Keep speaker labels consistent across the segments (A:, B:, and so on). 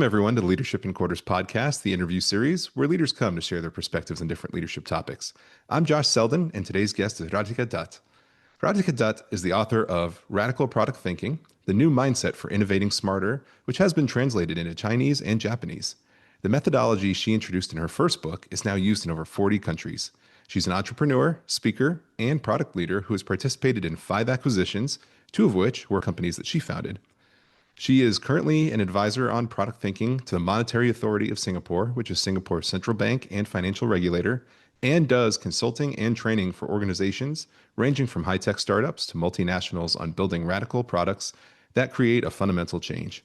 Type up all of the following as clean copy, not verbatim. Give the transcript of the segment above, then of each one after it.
A: Welcome, everyone, to the Leadership in Quarters podcast, the interview series where leaders come to share their perspectives on different leadership topics. I'm Josh Seldin, and today's guest is Radhika Dutt. Radhika Dutt is the author of Radical Product Thinking, the New Mindset for Innovating Smarter, which has been translated into Chinese and Japanese. The methodology she introduced in her first book is now used in over 40 countries. She's an entrepreneur, speaker, and product leader who has participated in 5 acquisitions, 2 of which were companies that she founded. She is currently an advisor on product thinking to the Monetary Authority of Singapore, which is Singapore's central bank and financial regulator, and does consulting and training for organizations ranging from high-tech startups to multinationals on building radical products that create a fundamental change.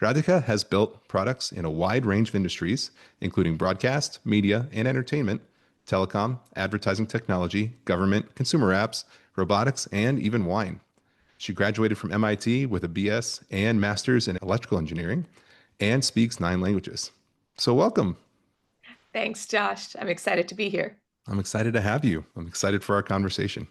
A: Radhika has built products in a wide range of industries, including broadcast, media, and entertainment, telecom, advertising technology, government, consumer apps, robotics, and even wine. She graduated from MIT with a BS and master's in electrical engineering and speaks 9 languages. So welcome.
B: Thanks, Josh. I'm excited to be here.
A: I'm excited to have you. I'm excited for our conversation.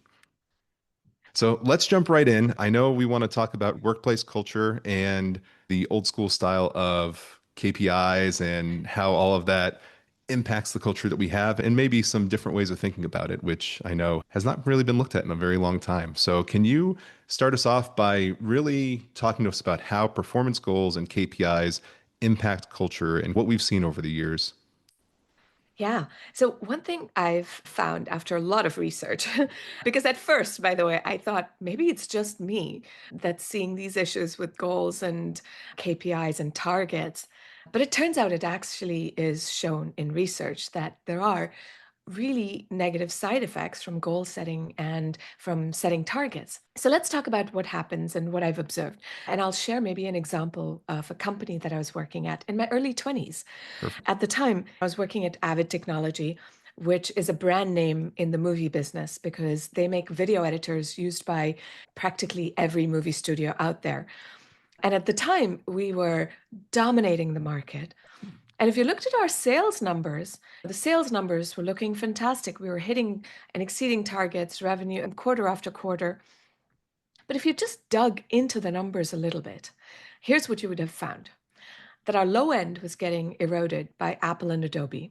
A: So let's jump right in. I know we want to talk about workplace culture and the old school style of KPIs and how all of that impacts the culture that we have, and maybe some different ways of thinking about it, which I know has not really been looked at in a very long time. So can you start us off by really talking to us about how performance goals and KPIs impact culture and what we've seen over the years?
B: Yeah. So one thing I've found after a lot of research, because at first, by the way, I thought maybe it's just me that's seeing these issues with goals and KPIs and targets. But it turns out it actually is shown in research that there are really negative side effects from goal setting and from setting targets. So let's talk about what happens and what I've observed. And I'll share maybe an example of a company that I was working at in my early 20s.
A: Perfect.
B: At the time, I was working at Avid Technology, which is a brand name in the movie business because they make video editors used by practically every movie studio out there. And at the time, we were dominating the market. And if you looked at our sales numbers, the sales numbers were looking fantastic. We were hitting and exceeding targets, revenue, and quarter after quarter. But if you just dug into the numbers a little bit, here's what you would have found: that our low end was getting eroded by Apple and Adobe.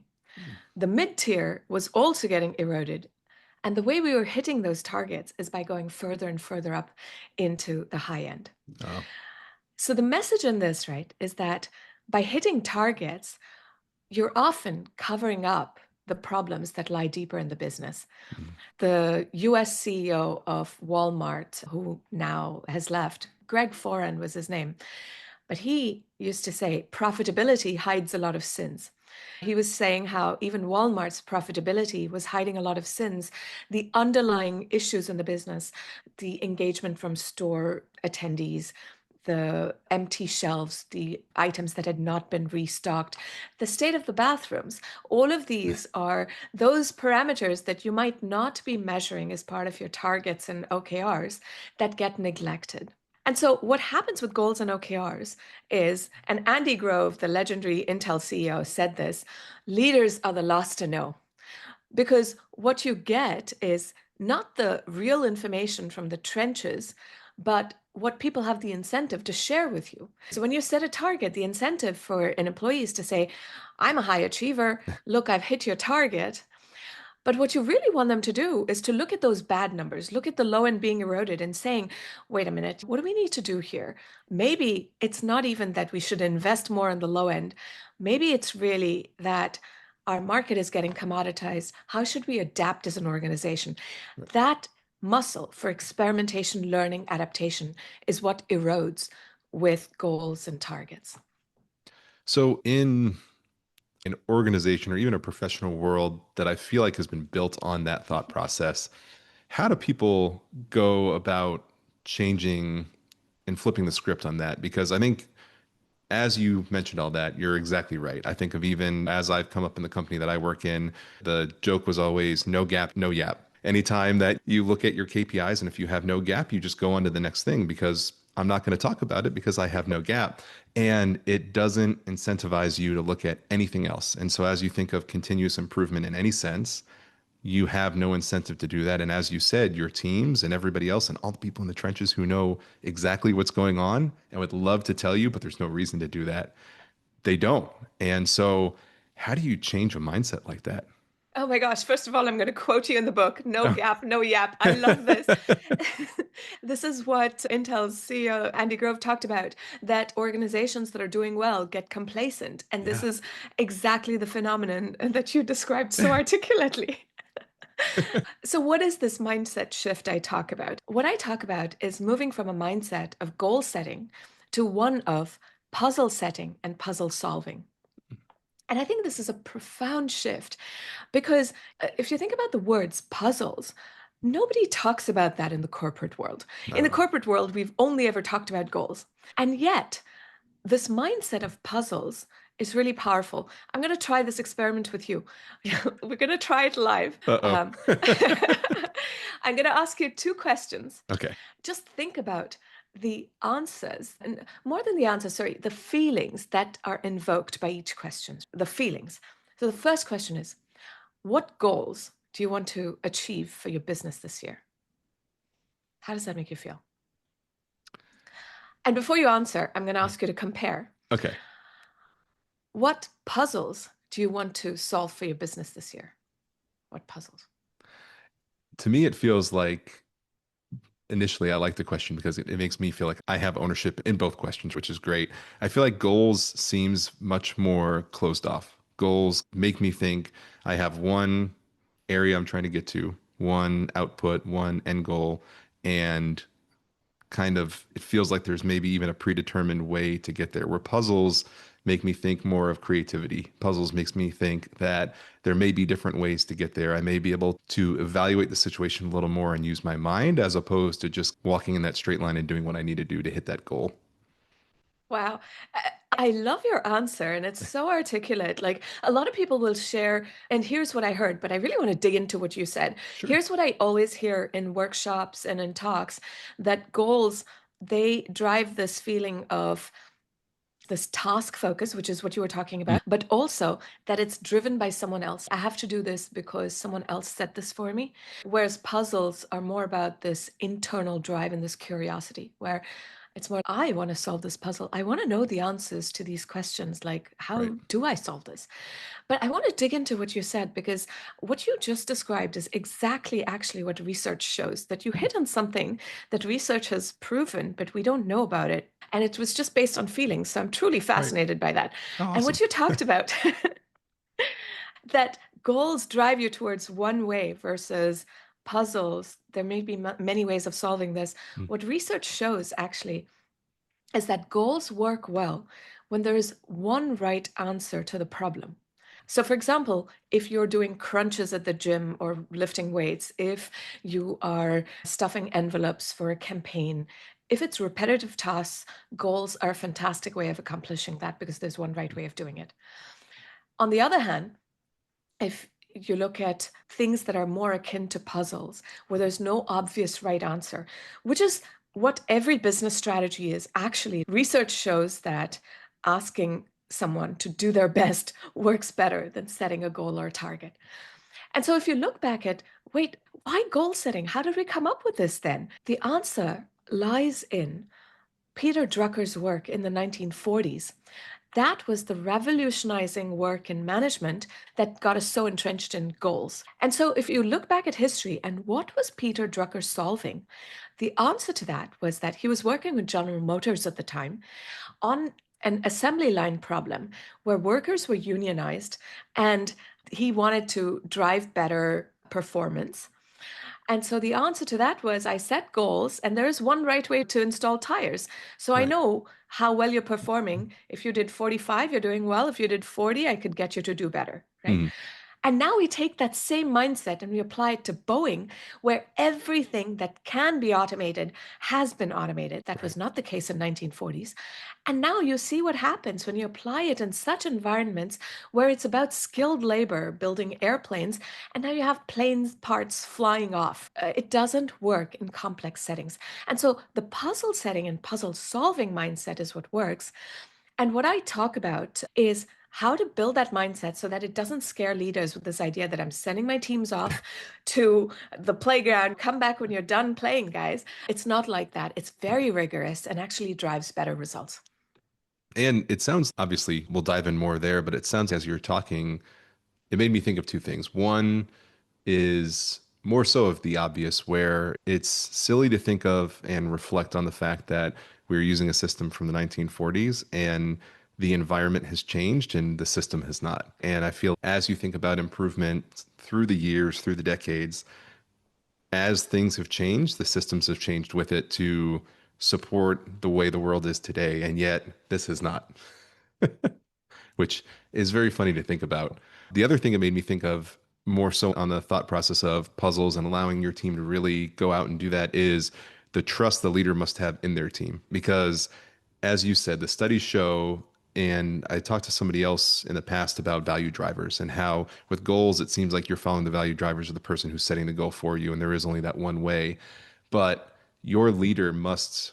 B: The mid tier was also getting eroded. And the way we were hitting those targets is by going further and further up into the high end.
A: Oh,
B: So the message in this, right, is that by hitting targets, you're often covering up the problems that lie deeper in the business.
A: mm,
B: The US CEO of Walmart, who now has left, Greg Foran was his name, but he used to say profitability hides a lot of sins. He was saying how even Walmart's profitability was hiding a lot of sins, the underlying issues in the business, the engagement from store attendees, the empty shelves, the items that had not been restocked, the state of the bathrooms. All of these are those parameters that you might not be measuring as part of your targets and OKRs that get neglected. And so what happens with goals and OKRs is, and Andy Grove, the legendary Intel CEO, said this: leaders are the last to know. Because what you get is not the real information from the trenches, but what people have the incentive to share with you. So when you set a target, the incentive for an employee is to say, I'm a high achiever. Look, I've hit your target. But what you really want them to do is to look at those bad numbers, look at the low end being eroded and saying, wait a minute, what do we need to do here? Maybe it's not even that we should invest more on the low end. Maybe it's really that our market is getting commoditized. How should we adapt as an organization? That muscle for experimentation, learning, adaptation is what erodes with goals and targets.
A: So in an organization or even a professional world that I feel like has been built on that thought process, how do people go about changing and flipping the script on that? Because I think, as you mentioned all that, you're exactly right. I think of, even as I've come up in the company that I work in, the joke was always no gap, no yap. Anytime that you look at your KPIs and if you have no gap, you just go on to the next thing because I'm not going to talk about it because I have no gap. And it doesn't incentivize you to look at anything else. And so as you think of continuous improvement in any sense, you have no incentive to do that. And as you said, your teams and everybody else and all the people in the trenches who know exactly what's going on and would love to tell you, but there's no reason to do that, They don't. And so, how do you change a mindset like that?
B: Oh my gosh. First of all, I'm going to quote you in the book. No
A: Oh.
B: gap, no yap. I love this. This is what Intel's CEO, Andy Grove, talked about, that organizations that are doing well get complacent. And this
A: Yeah.
B: is exactly the phenomenon that you described so articulately. So, what is this mindset shift I talk about? What I talk about is moving from a mindset of goal setting to one of puzzle setting and puzzle solving. And I think this is a profound shift because if you think about the words puzzles, nobody talks about that in the corporate world.
A: Not
B: In the
A: at all.
B: corporate world, we've only ever talked about goals. And yet, this mindset of puzzles is really powerful. I'm going to try this experiment with you. We're going to try it live.
A: Uh-oh.
B: I'm going to ask you two questions.
A: Okay.
B: Just think about the answers, and more than the answers, sorry, the feelings that are invoked by each question. The feelings. So the first question is, what goals do you want to achieve for your business this year? How does that make you feel? And before you answer, I'm going to ask you to compare.
A: Okay.
B: What puzzles do you want to solve for your business this year? What puzzles?
A: To me, it feels like initially I like the question because it makes me feel like I have ownership in both questions, which is great. I feel like goals seems much more closed off. Goals make me think I have one area I'm trying to get to, one output, one end goal, and kind of it feels like there's maybe even a predetermined way to get there. Where puzzles make me think more of creativity. Puzzles makes me think that there may be different ways to get there. I may be able to evaluate the situation a little more and use my mind as opposed to just walking in that straight line and doing what I need to do to hit that goal.
B: Wow. I love your answer, and it's so articulate. Like a lot of people will share, and here's what I heard, but I really want to dig into what you said.
A: Sure.
B: Here's what I always hear in workshops and in talks, that goals, they drive this feeling of this task focus, which is what you were talking
A: Mm.
B: about, but also that it's driven by someone else. I have to do this because someone else set this for me. Whereas puzzles are more about this internal drive and this curiosity, where it's more, I want to solve this puzzle. I want to know the answers to these questions. Like,
A: Right.
B: how do I solve this? But I want to dig into what you said, because what you just described is exactly actually what research shows, that you hit on something that research has proven, but we don't know about it. And it was just based on feelings. So I'm truly
A: Right.
B: fascinated by that.
A: Oh,
B: And
A: awesome.
B: what you talked about, that goals drive you towards one way versus puzzles. There may be many ways of solving this.
A: Mm.
B: What research shows actually is that goals work well when there is one right answer to the problem. So, for example, if you're doing crunches at the gym or lifting weights, if you are stuffing envelopes for a campaign, if it's repetitive tasks, goals are a fantastic way of accomplishing that because there's one right way of doing it. On the other hand, if you look at things that are more akin to puzzles, where there's no obvious right answer, which is what every business strategy is. Actually, research shows that asking someone to do their best works better than setting a goal or a target. And so if you look back at, wait, why goal setting? How did we come up with this then? The answer lies in Peter Drucker's work in the 1940s. That was the revolutionizing work in management that got us so entrenched in goals. And so, if you look back at history and what was Peter Drucker solving, the answer to that was that he was working with General Motors at the time on an assembly line problem where workers were unionized and he wanted to drive better performance. And so the answer to that was I set goals, and there is one right way to install tires. So I
A: Right.
B: know how well you're performing. If you did 45, you're doing well. If you did 40, I could get you to do better, right?
A: Mm.
B: And now we take that same mindset and we apply it to Boeing, where everything that can be automated has been automated. That was
A: Right.
B: not the case in 1940s. And now you see what happens when you apply it in such environments where it's about skilled labor building airplanes, and now you have planes parts flying off. It doesn't work in complex settings. And so the puzzle setting and puzzle solving mindset is what works. And what I talk about is how to build that mindset so that it doesn't scare leaders with this idea that I'm sending my teams off to the playground, come back when you're done playing, guys. It's not like that. It's very rigorous and actually drives better results.
A: And it sounds, obviously, we'll dive in more there, but it sounds as you're talking, it made me think of two things. One is more so of the obvious, where it's silly to think of and reflect on the fact that we're using a system from the 1940s and the environment has changed and the system has not. And I feel as you think about improvement through the years, through the decades, as things have changed, the systems have changed with it to support the way the world is today. And yet this is not, which is very funny to think about. The other thing it made me think of more so on the thought process of puzzles and allowing your team to really go out and do that is the trust the leader must have in their team. Because as you said, the studies show, and I talked to somebody else in the past about value drivers and how with goals, it seems like you're following the value drivers of the person who's setting the goal for you. And there is only that one way. But your leader must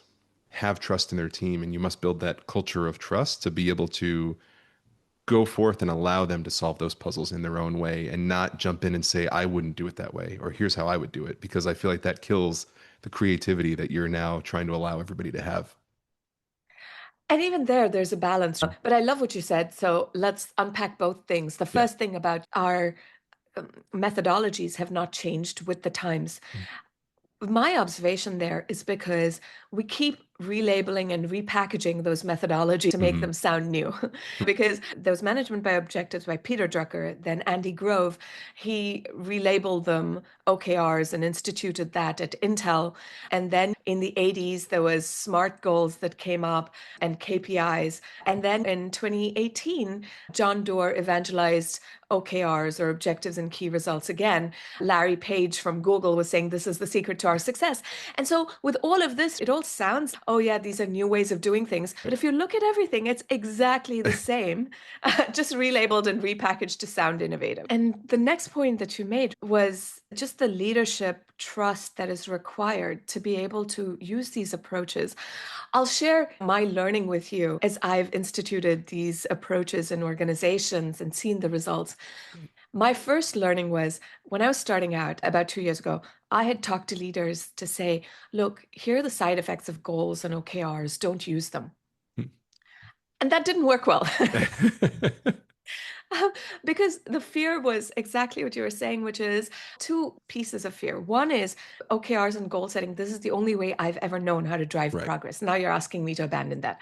A: have trust in their team, and you must build that culture of trust to be able to go forth and allow them to solve those puzzles in their own way and not jump in and say, I wouldn't do it that way, or here's how I would do it, because I feel like that kills the creativity that you're now trying to allow everybody to have.
B: And even there's a balance. But I love what you said. So let's unpack both things. The
A: Yeah.
B: first thing about our methodologies have not changed with the times. My observation there is because we keep relabeling and repackaging those methodologies to make
A: Hmm.
B: them sound new. Because those management by objectives by Peter Drucker, then Andy Grove, he relabeled them OKRs and instituted that at Intel. And then in the 80s, there was SMART goals that came up and KPIs. And then in 2018, John Doerr evangelized OKRs or objectives and key results again. Larry Page from Google was saying this is the secret to our success. And so with all of this, it all sounds, oh yeah, these are new ways of doing things. But if you look at everything, it's exactly the same, just relabeled and repackaged to sound innovative. And the next point that you made was just the leadership trust that is required to be able to use these approaches. I'll share my learning with you as I've instituted these approaches in organizations and seen the results. My first learning was when I was starting out about 2 years ago, I had talked to leaders to say, look, here are the side effects of goals and OKRs, don't use them. And that didn't work well. Because the fear was exactly what you were saying, which is two pieces of fear. One is OKRs and goal setting. This is the only way I've ever known how to drive
A: Right.
B: progress. Now you're asking me to abandon that.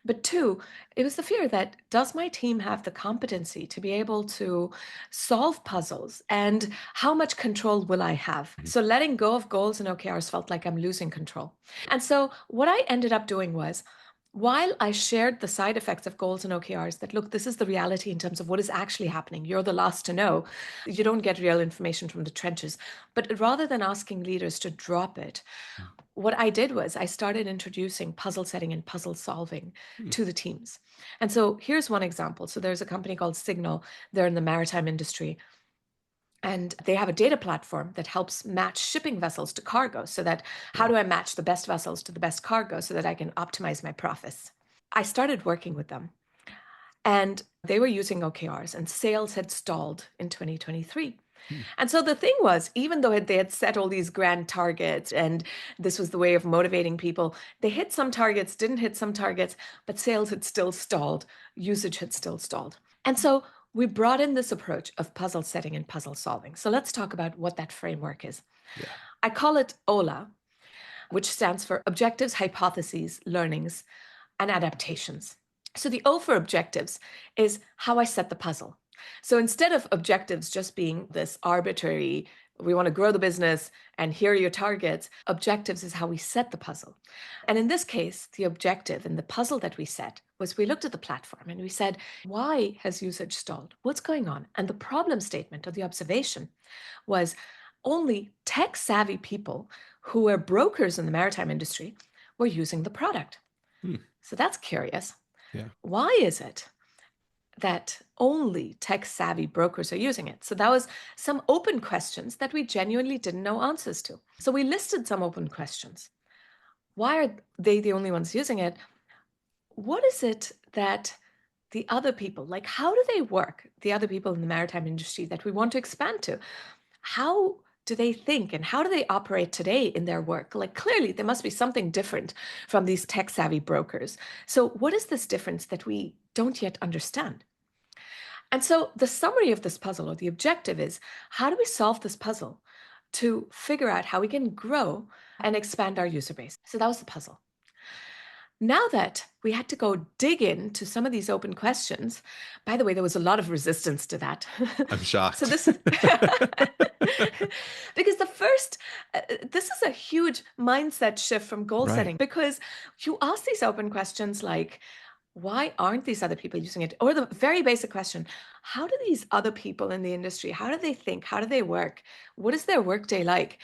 B: But two, it was the fear that does my team have the competency to be able to solve puzzles and how much control will I have?
A: Mhm.
B: So letting go of goals and OKRs felt like I'm losing control. And so what I ended up doing was while I shared the side effects of goals and OKRs, that look, this is the reality in terms of what is actually happening. You're the last to know. You don't get real information from the trenches. But rather than asking leaders to drop it, what I did was I started introducing puzzle setting and puzzle solving
A: Mhm.
B: to the teams. And so here's one example. So there's a company called Signal, they're in the maritime industry. And they have a data platform that helps match shipping vessels to cargo so that how
A: Wow.
B: do I match the best vessels to the best cargo so that I can optimize my profits? I started working with them and they were using OKRs and sales had stalled in 2023.
A: Hmm.
B: And so the thing was, even though they had set all these grand targets and this was the way of motivating people, they hit some targets, didn't hit some targets, but sales had still stalled, usage had still stalled. And so we brought in this approach of puzzle setting and puzzle solving. So let's talk about what that framework is.
A: Yeah.
B: I call it OHLA, which stands for Objectives, Hypotheses, Learnings, and Adaptations. So the O for objectives is how I set the puzzle. So instead of objectives just being this arbitrary, we want to grow the business and here are your targets, objectives is how we set the puzzle. And in this case, the objective and the puzzle that we set was we looked at the platform and we said, why has usage stalled? What's going on? And the problem statement or the observation was only tech savvy people who were brokers in the maritime industry were using the product.
A: Hmm.
B: So that's curious.
A: Yeah.
B: Why is it that only tech savvy brokers are using it? So that was some open questions that we genuinely didn't know answers to. So we listed some open questions. Why are they the only ones using it? What is it that the other people, like how do they work, the other people in the maritime industry that we want to expand to? How do they think and how do they operate today in their work? Like clearly there must be something different from these tech savvy brokers. So what is this difference that we don't yet understand? And so the summary of this puzzle, or the objective, is how do we solve this puzzle to figure out how we can grow and expand our user base? So that was the puzzle. Now that we had to go dig into some of these open questions, by the way, there was a lot of resistance to that.
A: I'm shocked.
B: So this is because this is a huge mindset shift from goal setting, because you ask these open questions like, why aren't these other people using it? Or the very basic question, how do these other people in the industry, how do they think? How do they work? What is their workday like?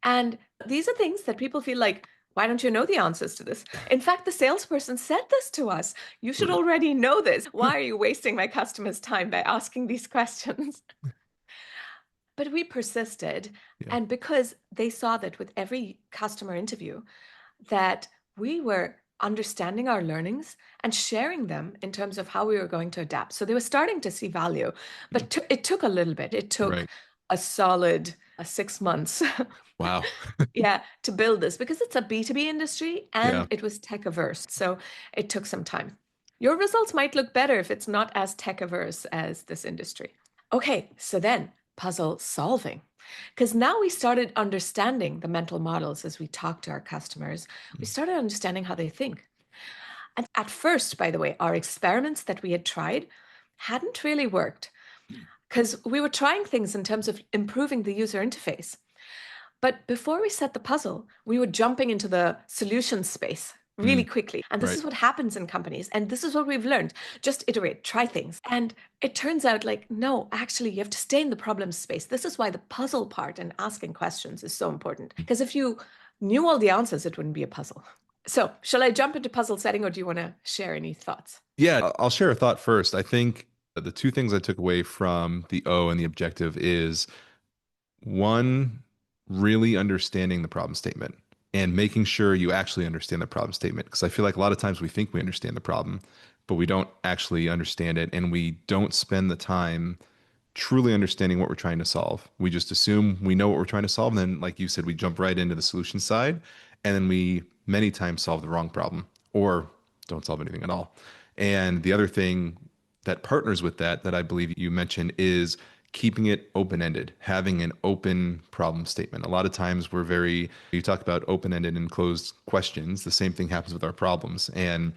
B: And these are things that people feel like, why don't you know the answers to this? In fact, the salesperson said this to us. You should already know this. Why are you wasting my customers' time by asking these questions? But we persisted. Yeah. And because they saw that with every customer interview, that we were understanding our learnings and sharing them in terms of how we were going to adapt. So they were starting to see value, but it took a little bit. It took a solid 6 months.
A: Wow.
B: Yeah, to build this, because it's a B2B industry and it was tech averse. So it took some time. Your results might look better if it's not as tech averse as this industry. Okay, so then puzzle solving. Because now we started understanding the mental models as we talk to our customers. We started understanding how they think. And at first, by the way, our experiments that we had tried hadn't really worked, because we were trying things in terms of improving the user interface. But before we set the puzzle, we were jumping into the solution space really quickly. And this is what happens in companies. And this is what we've learned. Just iterate, try things. And it turns out like, no, actually, you have to stay in the problem space. This is why the puzzle part and asking questions is so important. Because if you knew all the answers, it wouldn't be a puzzle. So shall I jump into puzzle setting, or do you want to share any thoughts?
A: Yeah, I'll share a thought first. I think the two things I took away from the O and the objective is, one, really understanding the problem statement and making sure you actually understand the problem statement. Because I feel like a lot of times we think we understand the problem, but we don't actually understand it. And we don't spend the time truly understanding what we're trying to solve. We just assume we know what we're trying to solve. And then, like you said, we jump right into the solution side. And then we many times solve the wrong problem or don't solve anything at all. And the other thing that partners with that I believe you mentioned is keeping it open-ended, having an open problem statement. A lot of times you talk about open-ended and closed questions. The same thing happens with our problems. And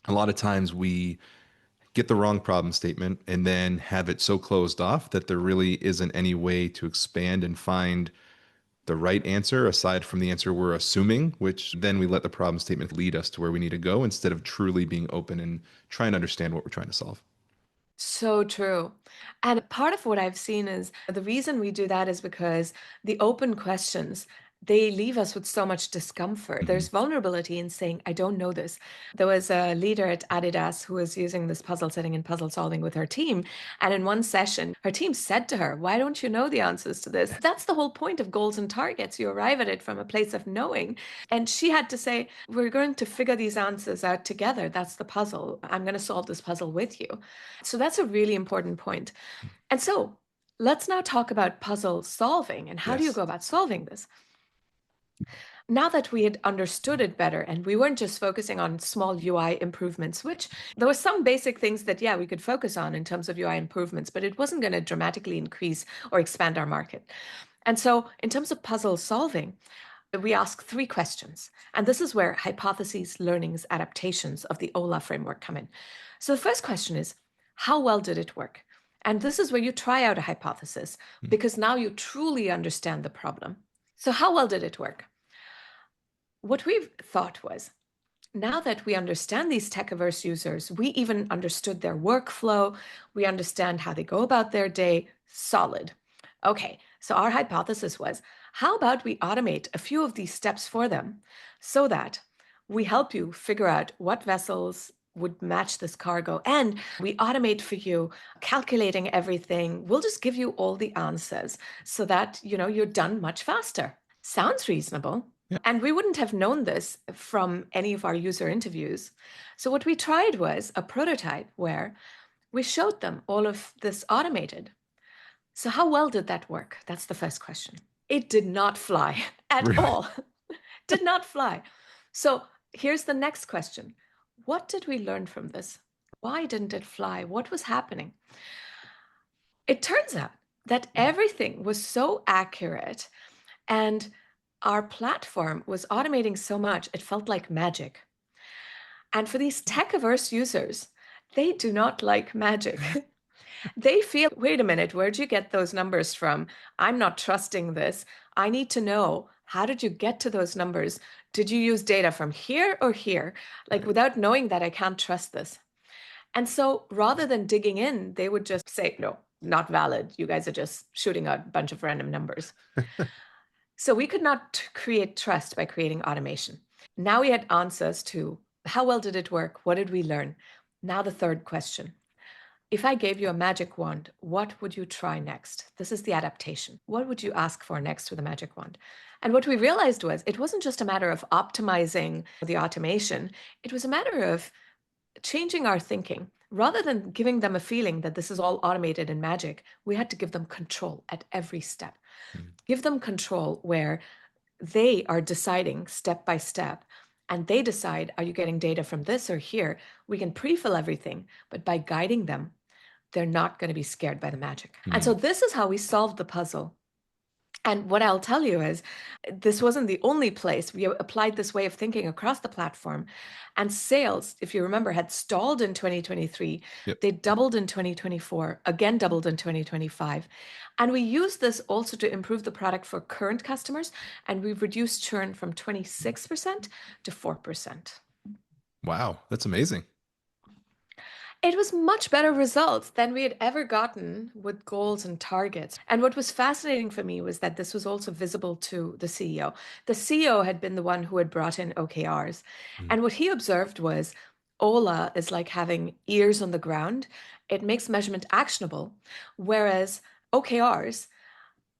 A: a lot of times we get the wrong problem statement and then have it so closed off that there really isn't any way to expand and find the right answer aside from the answer we're assuming, which then we let the problem statement lead us to where we need to go instead of truly being open and trying to understand what we're trying to solve.
B: So true. And part of what I've seen is the reason we do that is because the open questions, they leave us with so much discomfort. There's vulnerability in saying, I don't know this. There was a leader at Adidas who was using this puzzle setting and puzzle solving with her team. And in one session, her team said to her, why don't you know the answers to this? That's the whole point of goals and targets. You arrive at it from a place of knowing. And she had to say, we're going to figure these answers out together. That's the puzzle. I'm going to solve this puzzle with you. So that's a really important point. And so let's now talk about puzzle solving and how do you go about solving this? Now that we had understood it better and we weren't just focusing on small UI improvements, which there were some basic things that, we could focus on in terms of UI improvements, but it wasn't going to dramatically increase or expand our market. And so in terms of puzzle solving, we ask 3 questions. And this is where hypotheses, learnings, adaptations of the OHLA framework come in. So the first question is, how well did it work? And this is where you try out a hypothesis because now you truly understand the problem. So how well did it work? What we've thought was, now that we understand these tech-averse users, we even understood their workflow, we understand how they go about their day, solid. Okay, so our hypothesis was, how about we automate a few of these steps for them so that we help you figure out what vessels would match this cargo, and we automate for you calculating everything. We'll just give you all the answers so that, you're done much faster. Sounds reasonable. Yeah. And we wouldn't have known this from any of our user interviews. So what we tried was a prototype where we showed them all of this automated. So how well did that work? That's the first question. It did not fly at
A: Really?
B: all. Did not fly. So here's the next question. What did we learn from this? Why didn't it fly? What was happening? It turns out that everything was so accurate and our platform was automating so much, it felt like magic. And for these tech averse users, they do not like magic. They feel, wait a minute, where'd you get those numbers from? I'm not trusting this. I need to know, how did you get to those numbers? Did you use data from here or here? Like,
A: Right.
B: without knowing that, I can't trust this. And so rather than digging in, they would just say, no, not valid. You guys are just shooting out a bunch of random numbers. So we could not create trust by creating automation. Now we had answers to how well did it work? What did we learn? Now the third question. If I gave you a magic wand, what would you try next? This is the adaptation. What would you ask for next with a magic wand? And what we realized was it wasn't just a matter of optimizing the automation, it was a matter of changing our thinking. Rather than giving them a feeling that this is all automated and magic, we had to give them control at every step.
A: Mm.
B: Give them control where they are deciding step by step and they decide, are you getting data from this or here? We can pre-fill everything, but by guiding them, they're not going to be scared by the magic. And so
A: Mm.
B: this is how we solved the puzzle. And what I'll tell you is, this wasn't the only place. We applied this way of thinking across the platform. And sales, if you remember, had stalled in 2023.
A: Yep.
B: They doubled in 2024, again doubled in 2025. And we used this also to improve the product for current customers. And we've reduced churn from 26% to 4%.
A: Wow, that's amazing.
B: It was much better results than we had ever gotten with goals and targets. And what was fascinating for me was that this was also visible to the CEO. The CEO had been the one who had brought in OKRs.
A: Mm.
B: And what he observed was OLA is like having ears on the ground. It makes measurement actionable, whereas OKRs,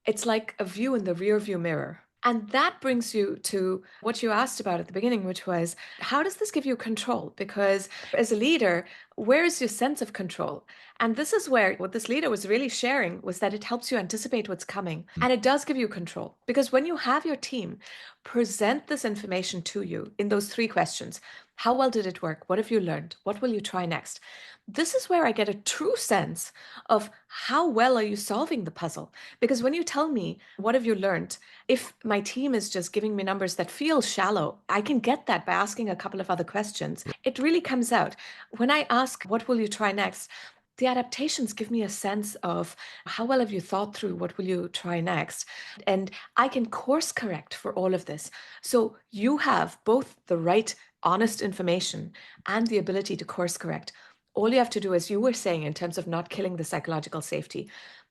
B: it's like a view in the rear view mirror. And that brings you to what you asked about at the beginning, which was how does this give you control? Because as a leader, where is your sense of control? And this is where what this leader was really sharing was that it helps you anticipate what's coming.
A: Mm.
B: And it does give you control. Because when you have your team present this information to you in those three questions, how well did it work? What have you learned? What will you try next? This is where I get a true sense of how well are you solving the puzzle? Because when you tell me, what have you learned? If my team is just giving me numbers that feel shallow, I can get that by asking a couple of other questions. It really comes out. When I ask, what will you try next? The adaptations give me a sense of how well have you thought through what will you try next? And I can course correct for all of this. So you have both the right, honest information and the ability to course correct. All you have to do, as you were saying, in terms of not killing the psychological safety,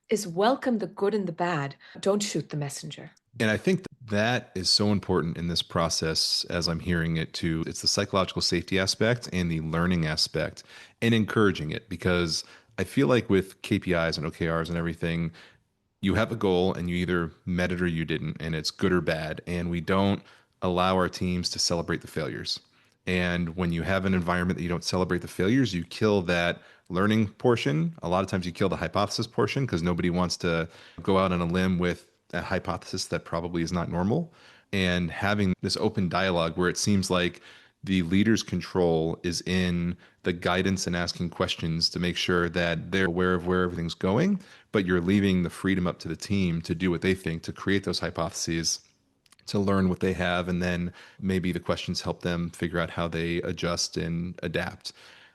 B: is welcome the good and the bad. Don't shoot the messenger.
A: And I think that is so important in this process as I'm hearing it too. It's the psychological safety aspect and the learning aspect and encouraging it because I feel like with KPIs and OKRs and everything, you have a goal and you either met it or you didn't, and it's good or bad. And we don't allow our teams to celebrate the failures. And when you have an environment that you don't celebrate the failures, you kill that learning portion. A lot of times you kill the hypothesis portion because nobody wants to go out on a limb with a hypothesis that probably is not normal. And having this open dialogue where it seems like the leader's control is in the guidance and asking questions to make sure that they're aware of where everything's going, but you're leaving the freedom up to the team to do what they think, to create those hypotheses, to learn what they have, and then maybe the questions help them figure out how they adjust and adapt.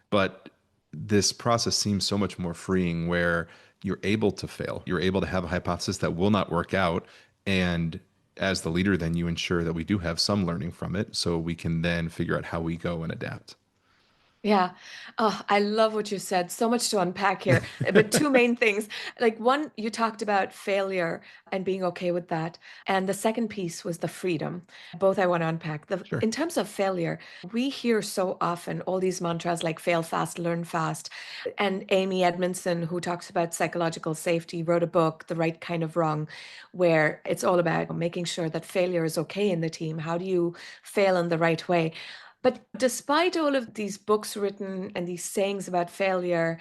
A: But this process seems so much more freeing where you're able to fail. You're able to have a hypothesis that will not work out. And as the leader, then you ensure that we do have some learning from it so we can then figure out how we go and adapt.
B: Yeah. Oh, I love what you said. So much to unpack here. But two main things. Like one, you talked about failure and being okay with that. And the second piece was the freedom. Both I want to unpack.
A: Sure.
B: In terms of failure, we hear so often all these mantras like fail fast, learn fast. And Amy Edmondson, who talks about psychological safety, wrote a book, The Right Kind of Wrong, where it's all about making sure that failure is okay in the team. How do you fail in the right way? But despite all of these books written and these sayings about failure,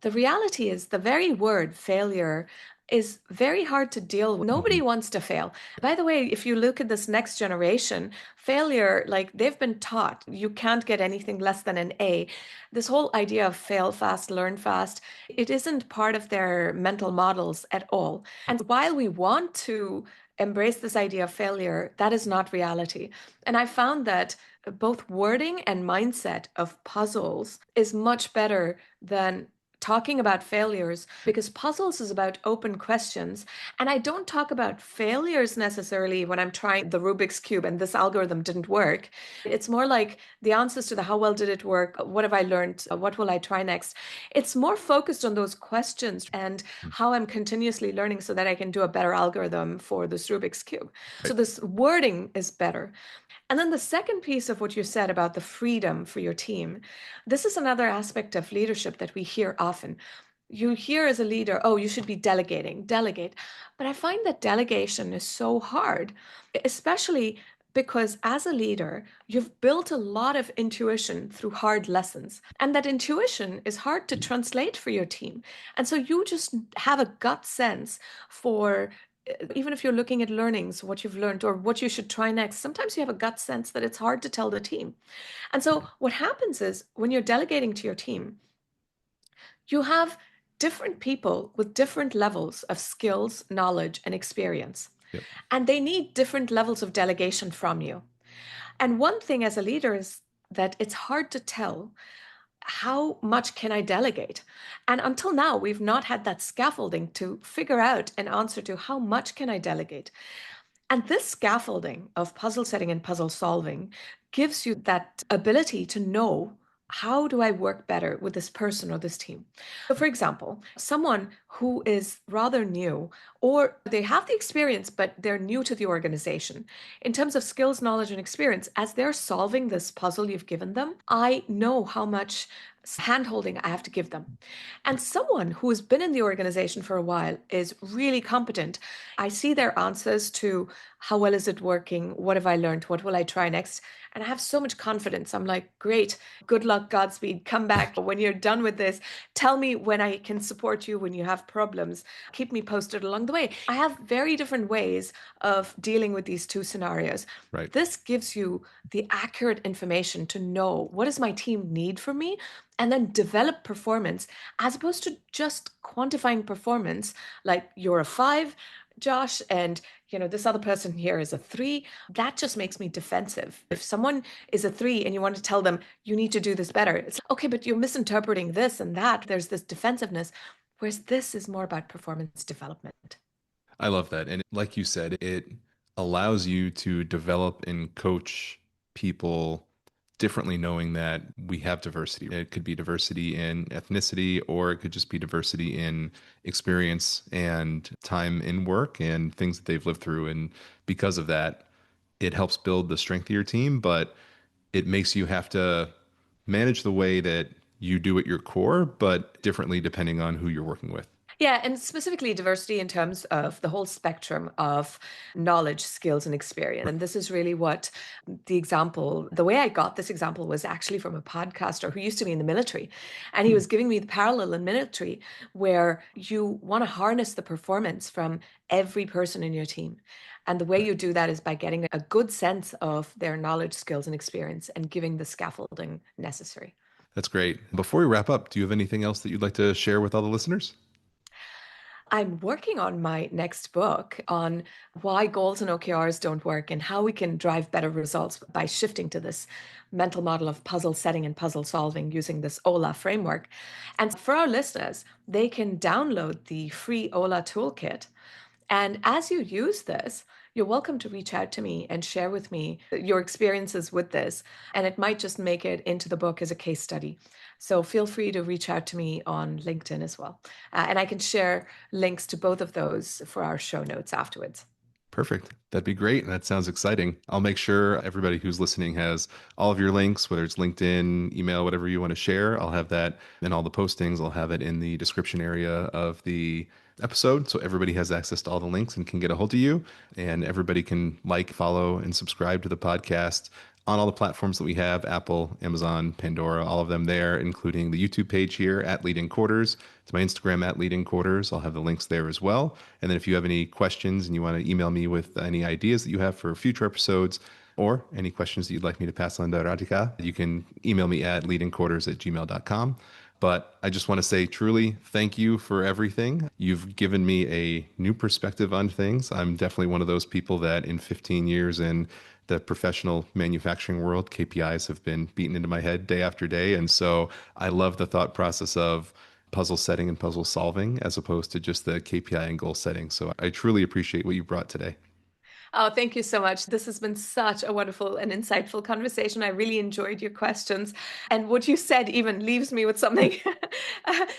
B: the reality is the very word failure is very hard to deal with. Nobody wants to fail. By the way, if you look at this next generation, failure, like they've been taught you can't get anything less than an A. This whole idea of fail fast, learn fast, it isn't part of their mental models at all. And while we want to embrace this idea of failure, that is not reality. And I found that both wording and mindset of puzzles is much better than talking about failures, because puzzles is about open questions. And I don't talk about failures necessarily when I'm trying the Rubik's Cube and this algorithm didn't work. It's more like the answers to the how well did it work? What have I learned? What will I try next? It's more focused on those questions and how I'm continuously learning so that I can do a better algorithm for this Rubik's Cube. So this wording is better. And then the second piece of what you said about the freedom for your team, this is another aspect of leadership that we hear often. You hear as a leader, oh, you should be delegating, delegate. But I find that delegation is so hard, especially because as a leader, you've built a lot of intuition through hard lessons. And that intuition is hard to translate for your team. And so you just have a gut sense for, even if you're looking at learnings, what you've learned or what you should try next, sometimes you have a gut sense that it's hard to tell the team. And so what happens is when you're delegating to your team, you have different people with different levels of skills, knowledge, and experience.
A: Yep.
B: And they need different levels of delegation from you. And one thing as a leader is that it's hard to tell how much can I delegate? And until now, we've not had that scaffolding to figure out an answer to how much can I delegate. And this scaffolding of puzzle setting and puzzle solving gives you that ability to know, how do I work better with this person or this team? So, for example, someone who is rather new, or they have the experience, but they're new to the organization. In terms of skills, knowledge, and experience, as they're solving this puzzle you've given them, I know how much handholding I have to give them. And someone who has been in the organization for a while is really competent. I see their answers to how well is it working? What have I learned? What will I try next? And I have so much confidence. I'm like, great, good luck, Godspeed, come back when you're done with this. Tell me when I can support you when you have problems. Keep me posted along the way. I have very different ways of dealing with these two scenarios.
A: Right.
B: This gives you the accurate information to know what does my team need from me, and then develop performance as opposed to just quantifying performance like you're a 5, Josh, and this other person here is a 3. That just makes me defensive. If someone is a 3 and you want to tell them you need to do this better, it's like, okay, but you're misinterpreting this and that. There's this defensiveness, whereas this is more about performance development.
A: I love that. And like you said, it allows you to develop and coach people differently, knowing that we have diversity. It could be diversity in ethnicity, or it could just be diversity in experience and time in work and things that they've lived through. And because of that, it helps build the strength of your team, but it makes you have to manage the way that you do at your core, but differently depending on who you're working with.
B: Yeah, and specifically diversity in terms of the whole spectrum of knowledge, skills, and experience. And this is really what the way I got this example was actually from a podcaster who used to be in the military. And he was giving me the parallel in military where you want to harness the performance from every person in your team. And the way you do that is by getting a good sense of their knowledge, skills, and experience and giving the scaffolding necessary.
A: That's great. Before we wrap up, do you have anything else that you'd like to share with all the listeners?
B: I'm working on my next book on why goals and OKRs don't work and how we can drive better results by shifting to this mental model of puzzle setting and puzzle solving using this OHLA framework. And for our listeners, they can download the free OHLA toolkit. And as you use this, you're welcome to reach out to me and share with me your experiences with this. And it might just make it into the book as a case study. So feel free to reach out to me on LinkedIn as well. And I can share links to both of those for our show notes afterwards.
A: Perfect. That'd be great. That sounds exciting. I'll make sure everybody who's listening has all of your links, whether it's LinkedIn, email, whatever you want to share. I'll have that in all the postings. I'll have it in the description area of the episode. So everybody has access to all the links and can get a hold of you. And everybody can like, follow, and subscribe to the podcast on all the platforms that we have, Apple, Amazon, Pandora, all of them there, including the YouTube page here at Leading Quarters. It's my Instagram at Leading Quarters. I'll have the links there as well. And then if you have any questions and you want to email me with any ideas that you have for future episodes or any questions that you'd like me to pass on to Radhika, you can email me at leadingquarters@gmail.com. But I just want to say truly thank you for everything. You've given me a new perspective on things. I'm definitely one of those people that in 15 years in the professional manufacturing world, KPIs have been beaten into my head day after day. And so I love the thought process of puzzle setting and puzzle solving as opposed to just the KPI and goal setting. So I truly appreciate what you brought today.
B: Oh, thank you so much. This has been such a wonderful and insightful conversation. I really enjoyed your questions. And what you said even leaves me with something,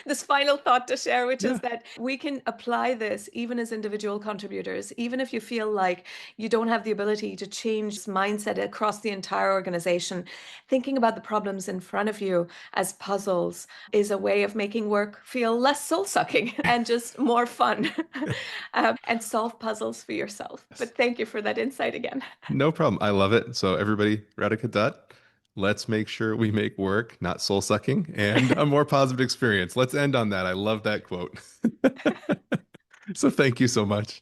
B: this final thought to share, which
A: Yeah.
B: is that we can apply this even as individual contributors, even if you feel like you don't have the ability to change mindset across the entire organization. Thinking about the problems in front of you as puzzles is a way of making work feel less soul sucking and just more fun. And solve puzzles for yourself. But thank you for that insight again.
A: No problem. I love it. So everybody, Radhika Dutt, let's make sure we make work not soul sucking and a more positive experience. Let's end on that. I love that quote. So thank you so much.